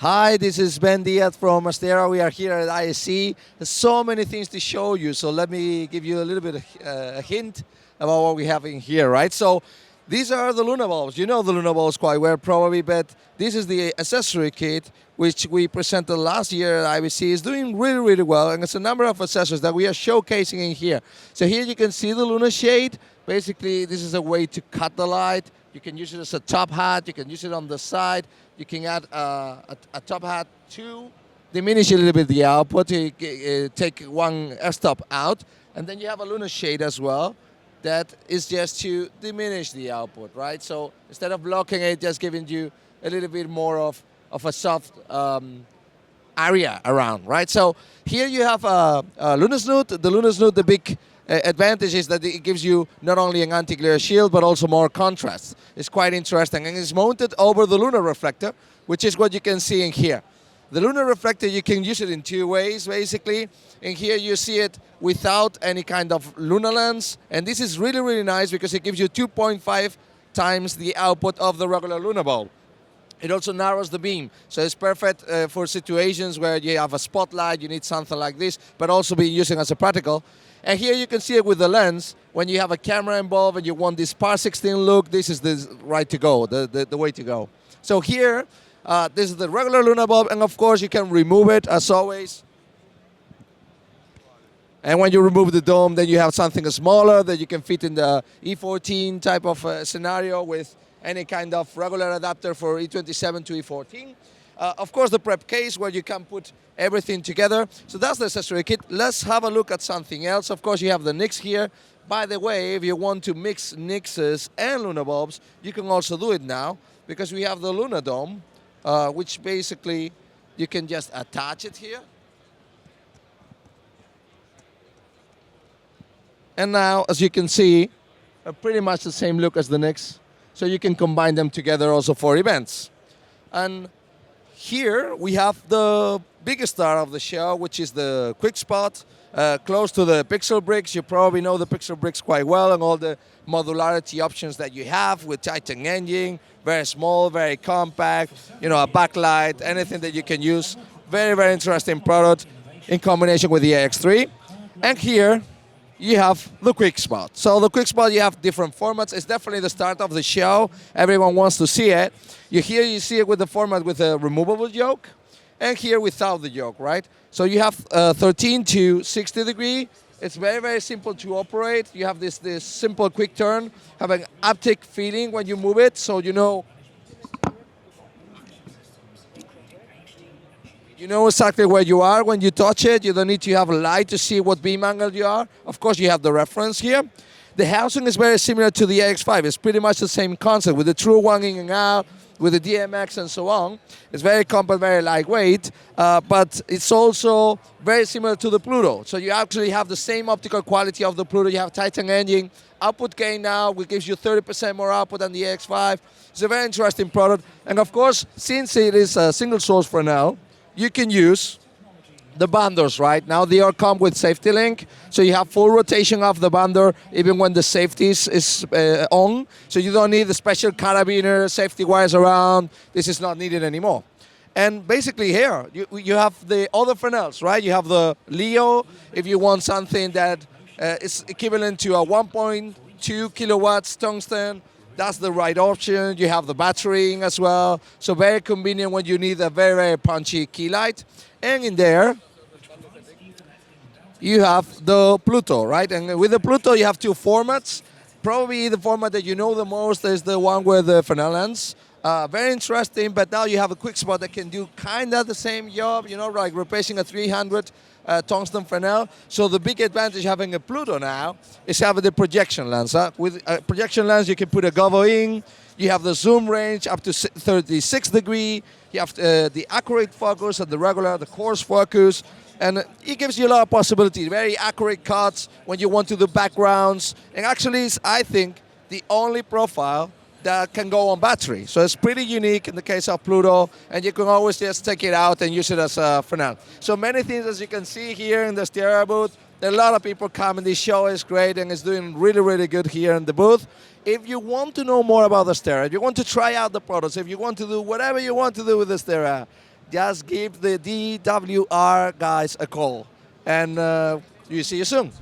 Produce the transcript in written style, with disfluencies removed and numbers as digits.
Hi, this is Ben Diaz from Astera. We are here at ISE. There's so many things to show you, so let me give you a little bit of a hint about what we have in here, right? So these are the Luna bulbs. You know the Luna bulbs quite well, probably, but this is the accessory kit, which we presented last year at IBC. It's doing really, really well, and it's a number of accessories that we are showcasing in here. So here you can see the Luna shade. Basically, this is a way to cut the light. You can use it as a top hat. You can use it on the side. You can add a top hat to diminish a little bit the output. You take one f-stop out, and then you have a Luna shade as well. That is just to diminish the output, right? So instead of blocking it, just giving you a little bit more of a soft area around, right? So here you have a Luna Snoot. The Luna Snoot, the big advantage is that it gives you not only an anti-glare shield, but also more contrast. It's quite interesting, and it's mounted over the Luna reflector, which is what you can see in here. The Luna reflector, you can use it in two ways, basically. In here you see it without any kind of Luna lens, and this is really, really nice because it gives you 2.5 times the output of the regular Luna bulb. It also narrows the beam, so it's perfect for situations where you have a spotlight, you need something like this, but also be using as a practical. And here you can see it with the lens. When you have a camera involved and you want this par 16 look, this is the right to go, the way to go. So here, this is the regular Luna bulb, and of course you can remove it as always. And when you remove the dome, then you have something smaller that you can fit in the E14 type of scenario with any kind of regular adapter for E27 to E14. Of course, the prep case where you can put everything together. So that's the accessory kit. Let's have a look at something else. Of course, you have the NICs here. By the way, if you want to mix NICs and Luna bulbs, you can also do it now because we have the Luna Dome, which basically you can just attach it here. And now, as you can see, pretty much the same look as the NICs. So you can combine them together also for events. And here we have the biggest star of the show, which is the Quick Spot, close to the Pixel Bricks. You probably know the Pixel Bricks quite well and all the modularity options that you have with Titan engine, very small, very compact, you know, a backlight, anything that you can use. Very, very interesting product in combination with the AX3. And here you have the Quick Spot. So the Quick Spot, you have different formats. It's definitely the start of the show. Everyone wants to see it. You see it with the format with a removable yoke, and here without the yoke, right? So you have 13 to 60 degree. It's very, very simple to operate. You have this simple quick turn, have an haptic feeling when you move it, so you know exactly where you are when you touch it. You don't need to have a light to see what beam angle you are. Of course, you have the reference here. The housing is very similar to the AX5. It's pretty much the same concept with the true one in and out, with the DMX and so on. It's very compact, very lightweight, but it's also very similar to the Pluto. So you actually have the same optical quality of the Pluto. You have Titan engine. Output gain now, which gives you 30% more output than the AX5. It's a very interesting product. And of course, since it is a single source for now, you can use the banders, right? Now they all come with safety link, so you have full rotation of the bander even when the safety is on. So you don't need the special carabiner, safety wires around. This is not needed anymore. And basically here, you have the other Fresnels, right? You have the Leo, if you want something that is equivalent to a 1.2 kilowatts tungsten. That's the right option. You have the battery as well. So very convenient when you need a very, very punchy key light. And in there, you have the Pluto, right? And with the Pluto, you have two formats. Probably the format that you know the most is the one with the Fresnel lens. Very interesting, but now you have a Quick Spot that can do kind of the same job, you know, like replacing a 300 tungsten Fresnel. So the big advantage having a Pluto now is having the projection lens. With a projection lens, you can put a gobble in. You have the zoom range up to 36 degree. You have the accurate focus and the coarse focus. And it gives you a lot of possibilities. Very accurate cuts when you want to do backgrounds. And actually, it's, I think, the only profile that can go on battery. So it's pretty unique in the case of Pluto, and you can always just take it out and use it as a Fresnel. So many things, as you can see here in the Astera booth. There are a lot of people coming. This show is great and it's doing really, really good here in the booth. If you want to know more about Astera, if you want to try out the products, if you want to do whatever you want to do with Astera, just give the DWR guys a call. And we see you soon.